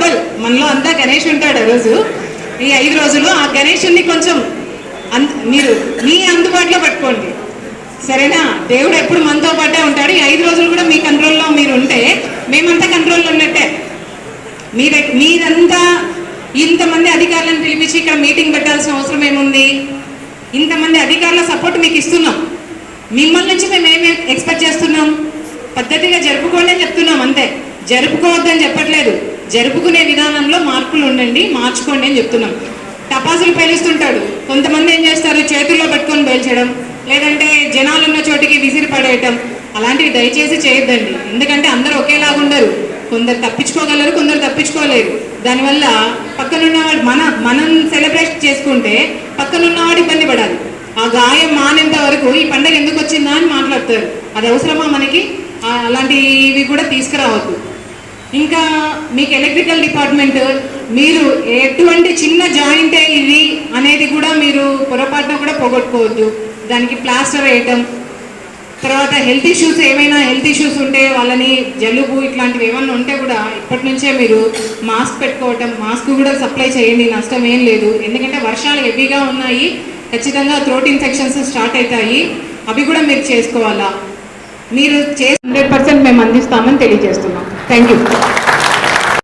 Simple, మనలో అంతా గణేష్ ఉంటాడు ఆ రోజు. ఈ 5 రోజులు ఆ గణేషుని కొంచెం మీరు మీ అందుబాటులో పట్టుకోండి, సరేనా? దేవుడు ఎప్పుడు మనతో పాటే ఉంటాడు. ఈ 5 రోజులు కూడా మీ కంట్రోల్లో మీరు ఉంటే మేమంతా కంట్రోల్లో ఉన్నట్టే. మీరంతా ఇంతమంది అధికారులను పిలిపించి ఇక్కడ మీటింగ్ పెట్టాల్సిన అవసరం ఏముంది? ఇంతమంది అధికారుల సపోర్ట్ మీకు ఇస్తున్నాం. మిమ్మల్ని నుంచి మేము ఏమి ఎక్స్పెక్ట్ చేస్తున్నాం? పద్ధతిగా జరుపుకోండి అని చెప్తున్నాం, అంతే. జరుపుకోవద్దని చెప్పట్లేదు. జరుపుకునే విధానంలో మార్పులు ఉండండి, మార్చుకోండి అని చెప్తున్నాం. టపాసులు పేలుస్తుంటాడు, కొంతమంది ఏం చేస్తారు, చేతుల్లో పెట్టుకొని పేల్చడం, లేదంటే జనాలు ఉన్న చోటికి విసిరి పడేయటం, అలాంటివి దయచేసి చేయొద్దండి. ఎందుకంటే అందరూ ఒకేలాగా ఉండరు, కొందరు తప్పించుకోగలరు, కొందరు తప్పించుకోలేరు. దానివల్ల పక్కనున్నవాడు మనం సెలబ్రేట్ చేసుకుంటే పక్కనున్నవాడు ఇబ్బంది పడాలి. ఆ గాయం మానేంత వరకు ఈ పండుగ ఎందుకు వచ్చిందా అని మాట్లాడతారు. అది అవసరమా మనకి? అలాంటివి కూడా తీసుకురావద్దు. ఇంకా మీకు ఎలక్ట్రికల్ డిపార్ట్మెంట్, మీరు ఎటువంటి చిన్న జాయింటే ఇది అనేది కూడా మీరు పొరపాటున కూడా పోగొట్టుకోవద్దు. దానికి ప్లాస్టర్ వేయటం, తర్వాత హెల్త్ ఇష్యూస్, ఏమైనా హెల్త్ ఇష్యూస్ ఉంటే వాళ్ళని జలుబు ఇట్లాంటివి ఏమైనా ఉంటే కూడా ఇప్పటి నుంచే మీరు మాస్క్ పెట్టుకోవటం, మాస్క్ కూడా సప్లై చేయండి, నష్టం ఏం లేదు. ఎందుకంటే వర్షాలు హెవీగా ఉన్నాయి, ఖచ్చితంగా థ్రోట్ ఇన్ఫెక్షన్స్ స్టార్ట్ అవుతాయి, అవి కూడా మీరు చేసుకోవాలా. మీరు 100% మేము అందిస్తామని తెలియజేస్తున్నాం. Thank you.